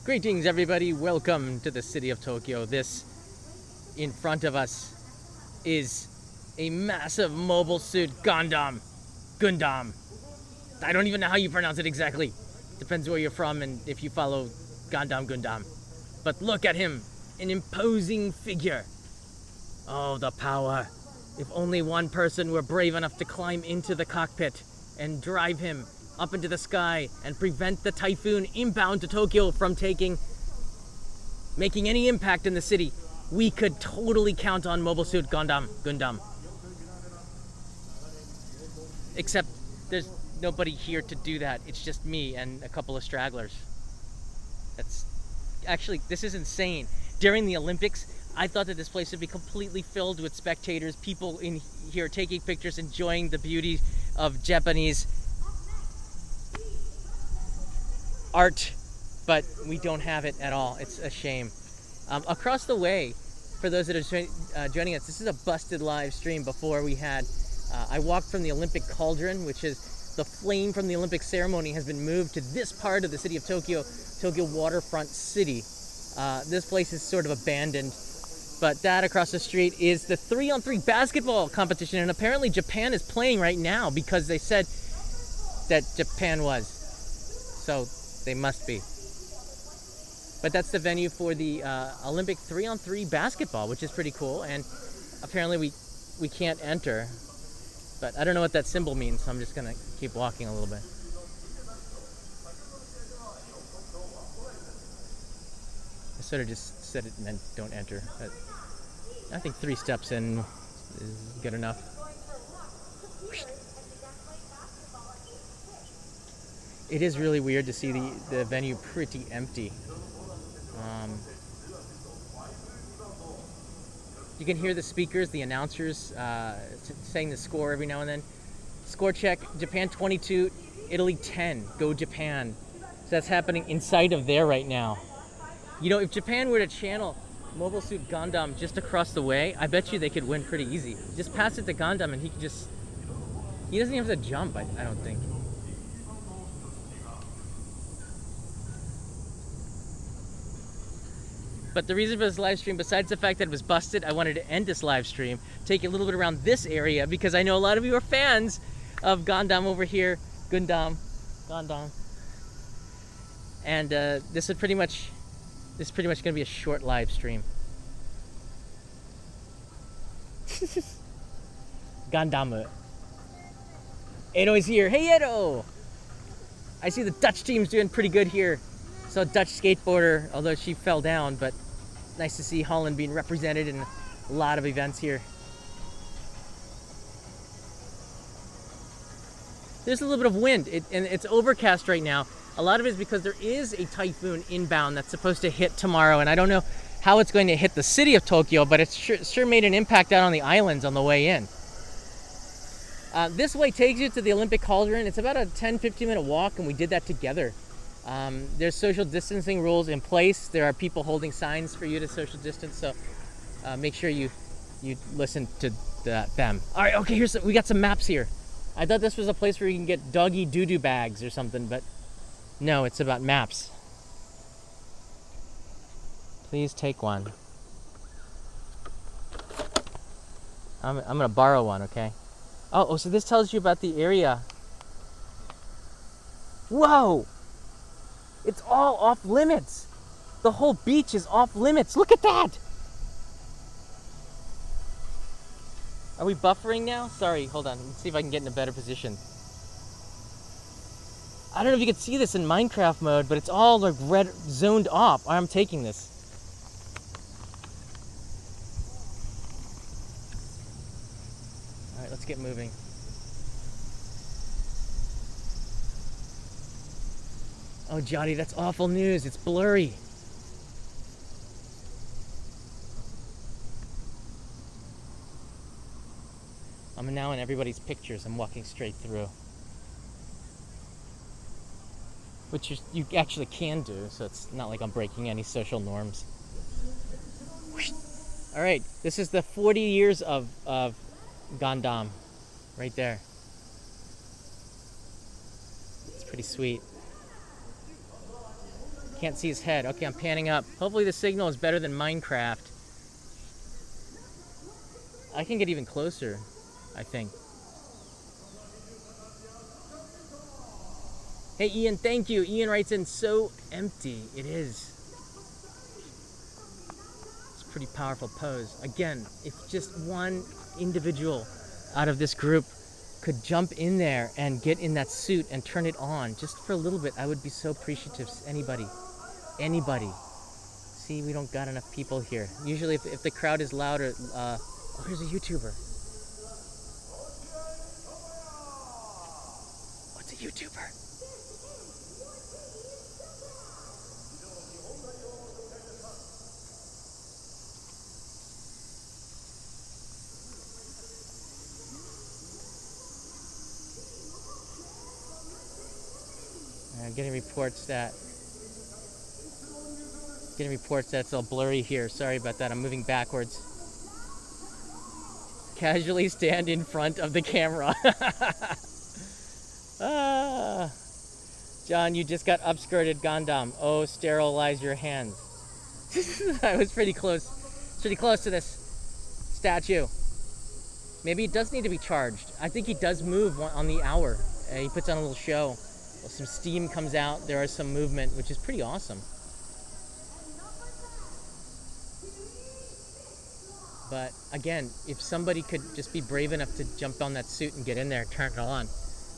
Greetings, everybody. Welcome to the city of Tokyo. This, in front of us, is a massive mobile suit Gundam. Gundam. I don't even know how you pronounce it exactly. Depends where you're from and if you follow Gundam. But look at him, an imposing figure. Oh, the power. If only one person were brave enough to climb into the cockpit and drive him up into the sky and prevent the typhoon inbound to Tokyo from making any impact in the city, we could totally count on Mobile Suit Gundam. Except there's nobody here to do that. It's just me and a couple of stragglers. This is insane. During the Olympics, I thought that this place would be completely filled with spectators, people in here taking pictures, enjoying the beauty of Japanese art, but we don't have it at all. It's a shame. Across the way, for those that are joining us, this is a busted live stream. Before we had, I walked from the Olympic Cauldron, which is the flame from the Olympic ceremony has been moved to this part of the city of Tokyo waterfront city. This place is sort of abandoned, but that across the street is the 3-on-3 basketball competition, and apparently Japan is playing right now because they said that Japan was. So they must be. But that's the venue for the Olympic 3-on-3 basketball, which is pretty cool. And apparently we can't enter. But I don't know what that symbol means, so I'm just going to keep walking a little bit. I sort of just said it meant don't enter. But I think 3 steps in is good enough. It is really weird to see the venue pretty empty. You can hear the speakers, the announcers saying the score every now and then. Score check, Japan 22, Italy 10, go Japan. So that's happening inside of there right now. You know, if Japan were to channel Mobile Suit Gundam just across the way, I bet you they could win pretty easy. Just pass it to Gundam and he doesn't even have to jump, I don't think. But the reason for this live stream, besides the fact that it was busted, I wanted to end this live stream, take a little bit around this area, because I know a lot of you are fans of Gundam over here. Gundam. And this is pretty much going to be a short live stream. Gundam. Edo is here. Hey, Edo! I see the Dutch team's doing pretty good here. Saw a Dutch skateboarder, although she fell down, but nice to see Holland being represented in a lot of events here. There's a little bit of wind, and it's overcast right now. A lot of it is because there is a typhoon inbound that's supposed to hit tomorrow, and I don't know how it's going to hit the city of Tokyo, but it's sure made an impact out on the islands on the way in. This way takes you to the Olympic Cauldron. It's about a 10-15 minute walk, and we did that together. There's social distancing rules in place. There are people holding signs for you to social distance, so make sure you listen to them. All right, okay, we got some maps here. I thought this was a place where you can get doggy doo-doo bags or something, but no, it's about maps. Please take one. I'm gonna borrow one, okay? Oh, so this tells you about the area. Whoa! It's all off limits. The whole beach is off limits. Look at that. Are we buffering now? Sorry, hold on. Let's see if I can get in a better position. I don't know if you can see this in Minecraft mode, but it's all like red zoned off. I'm taking this. All right, let's get moving. Oh, Johnny, that's awful news. It's blurry. I'm now in everybody's pictures. I'm walking straight through. Which you actually can do, so it's not like I'm breaking any social norms. All right, this is the 40 years of Gundam right there. It's pretty sweet. Can't see his head. Okay, I'm panning up. Hopefully the signal is better than Minecraft. I can get even closer, I think. Hey, Ian, thank you. Ian writes in, so empty. It is. It's a pretty powerful pose. Again, if just one individual out of this group could jump in there and get in that suit and turn it on just for a little bit, I would be so appreciative. Anybody. Anybody. See, we don't got enough people here. Usually if the crowd is louder, oh, here's a YouTuber. What's a YouTuber? Getting reports that it's all blurry here. Sorry about that. I'm moving backwards. Casually stand in front of the camera. Ah. John, you just got upskirted, Gundam. Oh, sterilize your hands. I was pretty close to this statue. Maybe it does need to be charged. I think he does move on the hour. He puts on a little show. Some steam comes out. There is some movement, which is pretty awesome. But again, if somebody could just be brave enough to jump on that suit and get in there, turn it on,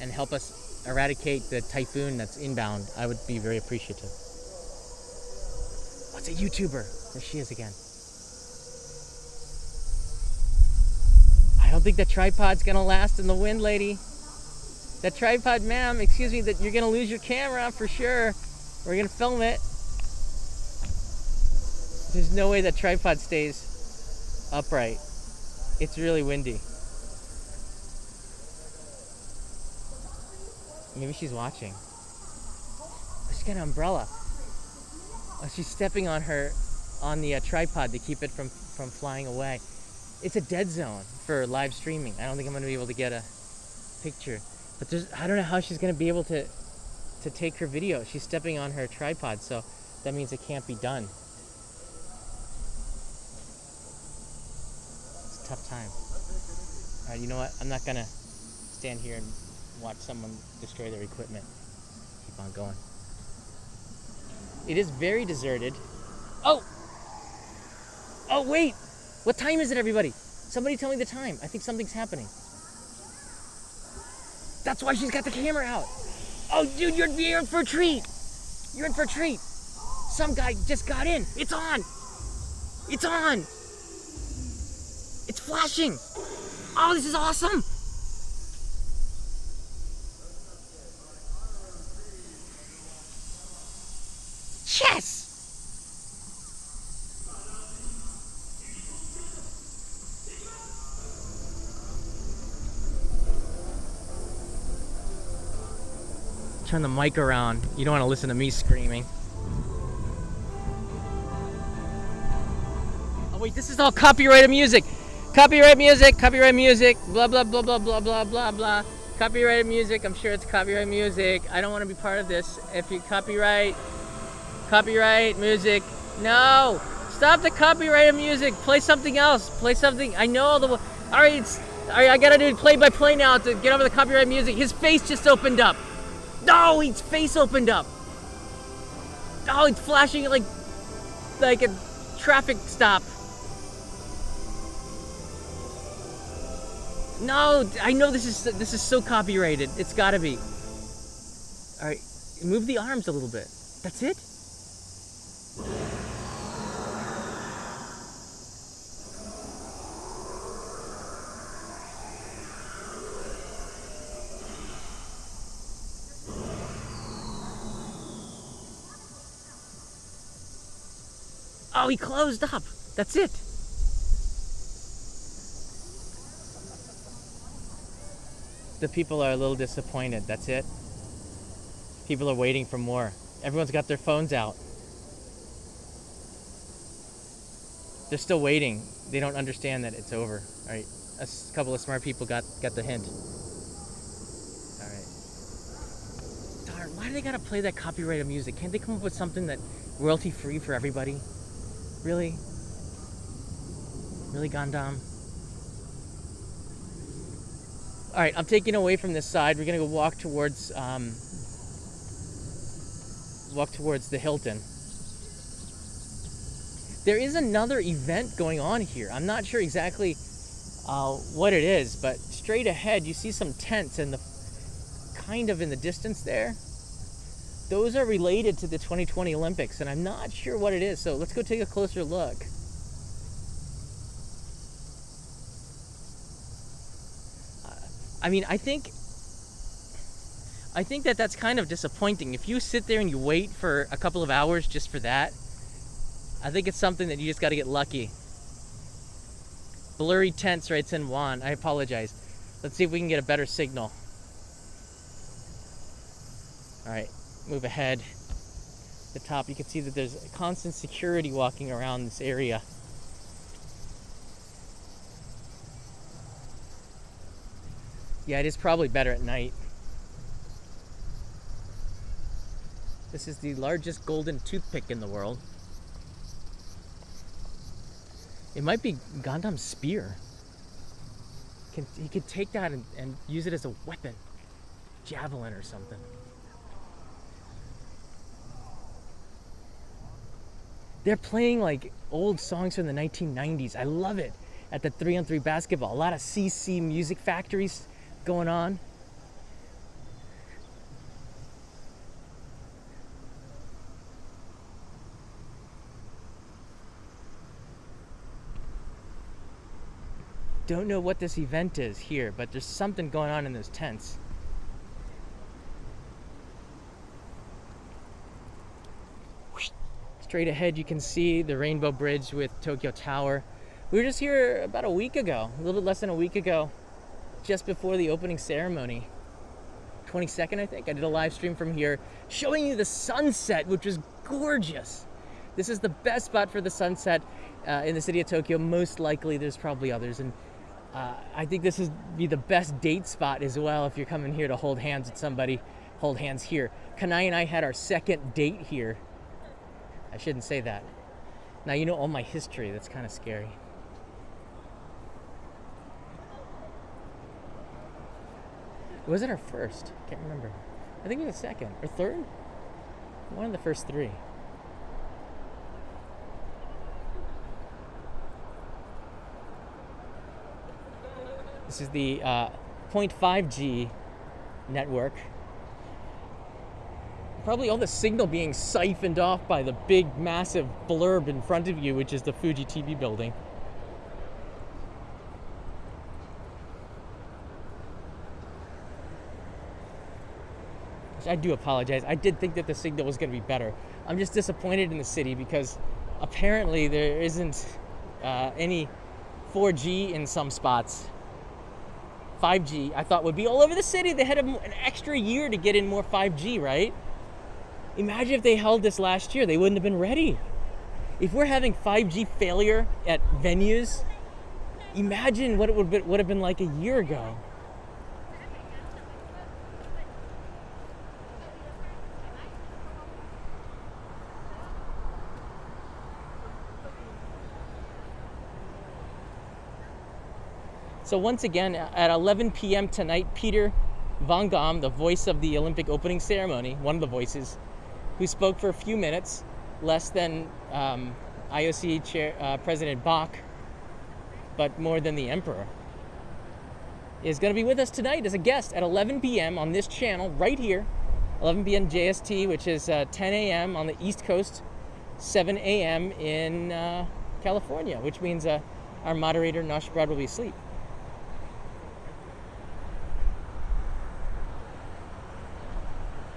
and help us eradicate the typhoon that's inbound, I would be very appreciative. What's a YouTuber? There she is again. I don't think the tripod's gonna last in the wind, lady. That tripod, ma'am, excuse me, that you're gonna lose your camera for sure. We're gonna film it. There's no way that tripod stays upright. It's really windy. Maybe she's watching. She's got an umbrella. Oh, she's stepping on the tripod to keep it from flying away. It's a dead zone for live streaming. I don't think I'm gonna be able to get a picture. But I don't know how she's gonna be able to take her video. She's stepping on her tripod, so that means it can't be done. It's a tough time. All right, you know what? I'm not gonna stand here and watch someone destroy their equipment. Keep on going. It is very deserted. Oh! Oh, wait! What time is it, everybody? Somebody tell me the time. I think something's happening. That's why she's got the camera out. Oh, dude, you're in for a treat. You're in for a treat. Some guy just got in. It's on. It's on. It's flashing. Oh, this is awesome. Yes. Turn the mic around. You don't want to listen to me screaming. Oh wait, this is all copyrighted music. Copyright music, blah blah blah blah blah blah blah blah. Copyrighted music, I'm sure it's copyright music. I don't want to be part of this. If you copyright music. No! Stop the copyrighted music. Play something else. Play something. I know all the Alright, I gotta do play by play now to get over the copyright music. His face just opened up. No, his face opened up. Oh, it's flashing like a traffic stop. No, I know this is so copyrighted. It's gotta be. All right, move the arms a little bit. That's it. Oh, he closed up. That's it. The people are a little disappointed. That's it. People are waiting for more. Everyone's got their phones out. They're still waiting. They don't understand that it's over. All right. A couple of smart people got the hint. All right. Darn. Why do they gotta play that copyrighted music? Can't they come up with something that royalty free for everybody? Really? Really, Gundam? All right, I'm taking away from this side. We're gonna go walk towards the Hilton. There is another event going on here. I'm not sure exactly what it is, but straight ahead you see some tents in the distance there. Those are related to the 2020 Olympics, and I'm not sure what it is. So let's go take a closer look. I mean, I think that's kind of disappointing. If you sit there and you wait for a couple of hours just for that, I think it's something that you just got to get lucky. Blurry tents, writes in Juan. I apologize. Let's see if we can get a better signal. All right, move ahead. The top, you can see that there's constant security walking around this area. Yeah, it is probably better at night. This is the largest golden toothpick in the world. It might be Gundam's spear. He could take that and use it as a weapon. Javelin or something. They're playing like old songs from the 1990s. I love it. At the 3-on-3 basketball. A lot of CC music factories going on. Don't know what this event is here, but there's something going on in those tents. Straight ahead you can see the Rainbow Bridge with Tokyo Tower. We were just here about a week ago, a little bit less than a week ago, just before the opening ceremony. 22nd, I think. I did a live stream from here showing you the sunset, which was gorgeous. This is the best spot for the sunset in the city of Tokyo. Most likely there's probably others, and I think this would be the best date spot as well if you're coming here to hold hands with somebody. Hold hands here. Kanai and I had our second date here. I shouldn't say that. Now you know all my history. That's kind of scary. Was it our first? Can't remember. I think it was a second or third. One of the first three. This is the 0.5G network. Probably all the signal being siphoned off by the big, massive blurb in front of you, which is the Fuji TV building. I do apologize. I did think that the signal was going to be better. I'm just disappointed in the city because apparently there isn't any 4G in some spots. 5G, I thought, would be all over the city. They had an extra year to get in more 5G, right? Imagine if they held this last year. They wouldn't have been ready. If we're having 5G failure at venues, imagine what it would have been like a year ago. So once again, at 11 p.m. tonight, Peter Van Gogh, the voice of the Olympic opening ceremony, one of the voices, who spoke for a few minutes, less than IOC Chair, President Bach, but more than the Emperor, is going to be with us tonight as a guest at 11 p.m. on this channel right here, 11 p.m. JST, which is 10 a.m. on the East Coast, 7 a.m. in California, which means our moderator, Noshbrad, will be asleep.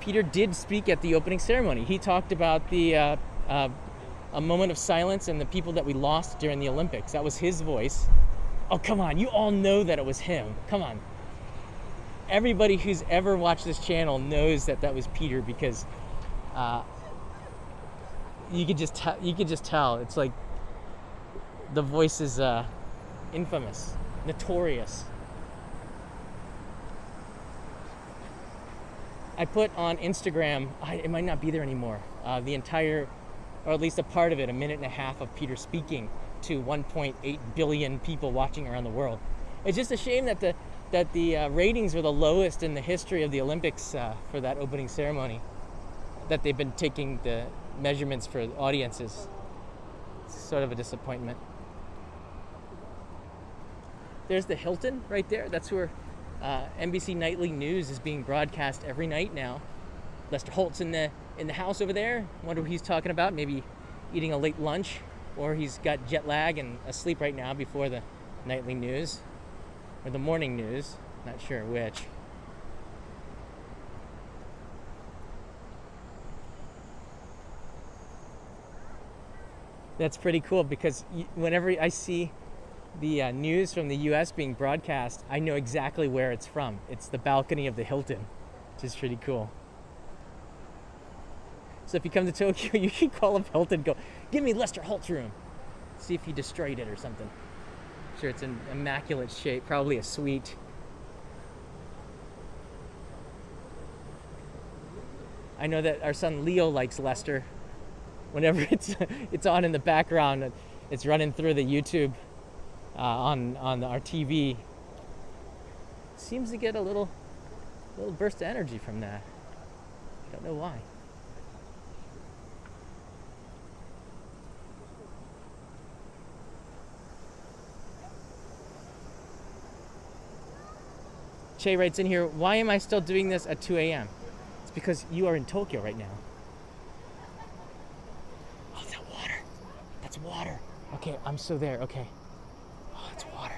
Peter did speak at the opening ceremony. He talked about the a moment of silence and the people that we lost during the Olympics. That was his voice. Oh, come on. You all know that it was him. Come on. Everybody who's ever watched this channel knows that that was Peter because you could just tell. It's like the voice is infamous, notorious. I put on Instagram, it might not be there anymore, the entire, or at least a part of it, a minute and a half of Peter speaking to 1.8 billion people watching around the world. It's just a shame that the ratings were the lowest in the history of the Olympics for that opening ceremony, that they've been taking the measurements for audiences. It's sort of a disappointment. There's the Hilton right there. That's where NBC Nightly News is being broadcast every night now. Lester Holt's in the house over there. Wonder what he's talking about. Maybe eating a late lunch, or he's got jet lag and asleep right now before the nightly news or the morning news. Not sure which. That's pretty cool because whenever I see the news from the U.S. being broadcast, I know exactly where it's from. It's the balcony of the Hilton, which is pretty cool. So if you come to Tokyo, you should call up Hilton and go, give me Lester Holt's room. See if he destroyed it or something. I'm sure it's in immaculate shape, probably a suite. I know that our son Leo likes Lester. Whenever it's on in the background, it's running through the YouTube on our TV. Seems to get a little burst of energy from that. Don't know why. Che writes in here, why am I still doing this at 2 a.m.? It's because you are in Tokyo right now. Oh, is that water? That's water. Okay, I'm so there. Okay. Oh, it's water.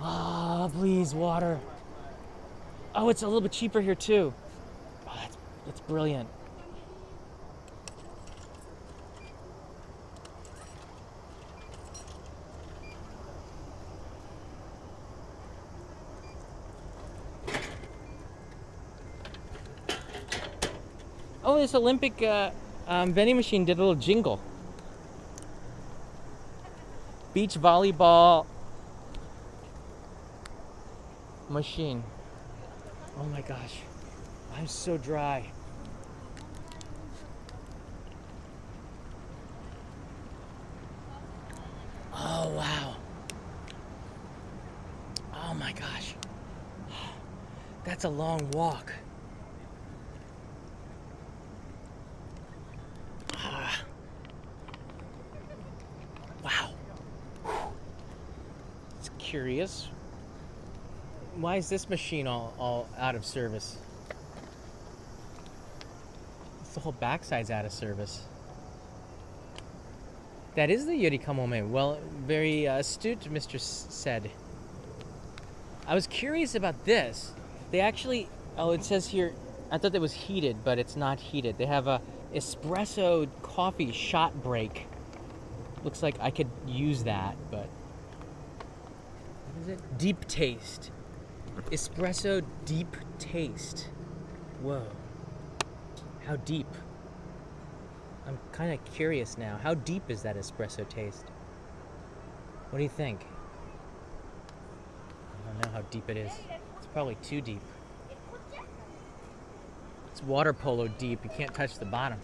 Ah, oh, please, water. Oh, it's a little bit cheaper here too. Oh, that's brilliant. Oh, this Olympic vending machine did a little jingle. Beach volleyball machine. Oh my gosh, I'm so dry. Oh wow. Oh my gosh. That's a long walk. Wow. It's curious. Why is this machine all out of service? It's the whole backside's out of service. That is the Yuri Kamome. Well, very astute, Mr. Said. I was curious about this. They actually, it says here, I thought that was heated, but it's not heated. They have a espresso coffee shot break. Looks like I could use that, but what is it? Deep taste. Espresso deep taste. Whoa. How deep? I'm kind of curious now. How deep is that espresso taste? What do you think? I don't know how deep it is. It's probably too deep. It's water polo deep. You can't touch the bottom.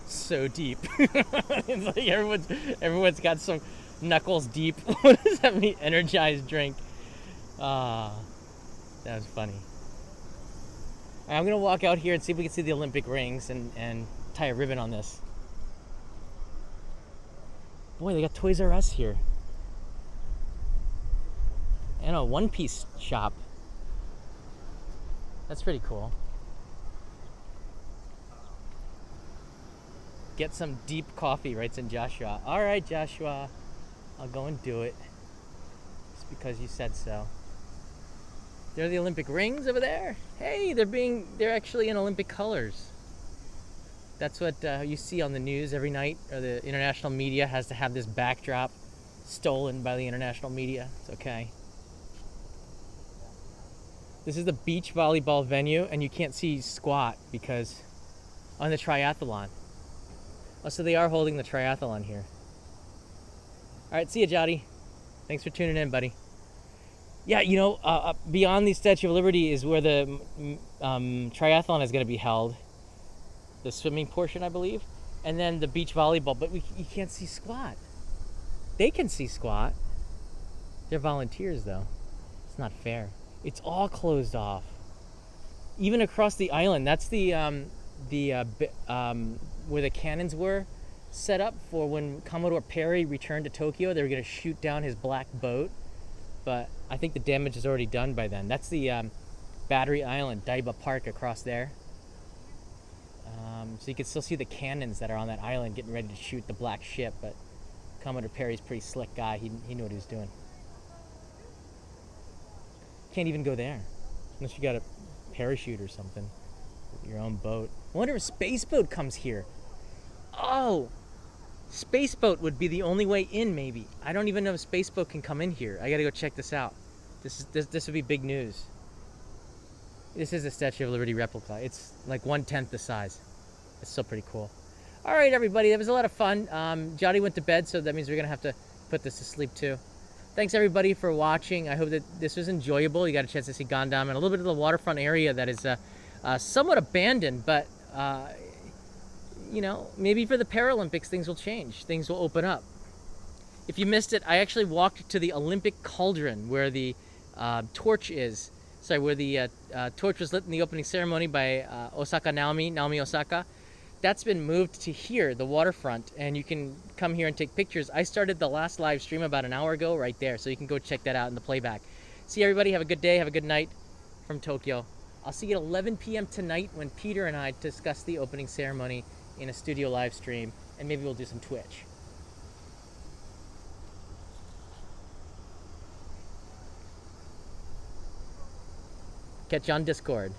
So deep. It's like everyone's got some knuckles deep. What does that mean? Energized drink. That was funny. Right, I'm gonna walk out here and see if we can see the Olympic rings and tie a ribbon on this. Boy, they got Toys R Us here. And a one-piece shop. That's pretty cool. Get some deep coffee, writes in Joshua. All right, Joshua, I'll go and do it. Just because you said so. There are the Olympic rings over there. Hey, they're actually in Olympic colors. That's what you see on the news every night, or the international media has to have this backdrop stolen by the international media. It's okay. This is the beach volleyball venue, and you can't see squat because On the triathlon. Oh, so they are holding the triathlon here. All right, see you, Jotty. Thanks for tuning in, buddy. Yeah, beyond the Statue of Liberty is where the triathlon is going to be held. The swimming portion, I believe. And then the beach volleyball. But you can't see squat. They can see squat. They're volunteers, though. It's not fair. It's all closed off. Even across the island. That's where the cannons were set up for when Commodore Perry returned to Tokyo. They were going to shoot down his black boat. But I think the damage is already done by then. That's the Battery Island, Daiba Park across there. So you can still see the cannons that are on that island getting ready to shoot the black ship. But Commodore Perry's a pretty slick guy. He knew what he was doing. Can't even go there unless you got a parachute or something. Your own boat. I wonder if a space boat comes here. Oh, space boat would be the only way in, maybe. I don't even know if space boat can come in here. I gotta go check this out. This would be big news. This is a Statue of Liberty replica. It's like 1/10 the size. It's still pretty cool. All right, everybody, that was a lot of fun. Jotty went to bed, so that means we're gonna have to put this to sleep too. Thanks everybody for watching. I hope that this was enjoyable. You got a chance to see Gundam and a little bit of the waterfront area that is somewhat abandoned, but maybe for the Paralympics things will change. Things will open up. If you missed it, I actually walked to the Olympic cauldron where the torch is. Sorry, where the torch was lit in the opening ceremony by Naomi Osaka. That's been moved to here, the waterfront, and you can come here and take pictures. I started the last live stream about an hour ago right there, so you can go check that out in the playback. See everybody, have a good day, have a good night from Tokyo. I'll see you at 11 p.m. tonight when Peter and I discuss the opening ceremony in a studio live stream, and maybe we'll do some Twitch. Catch you on Discord.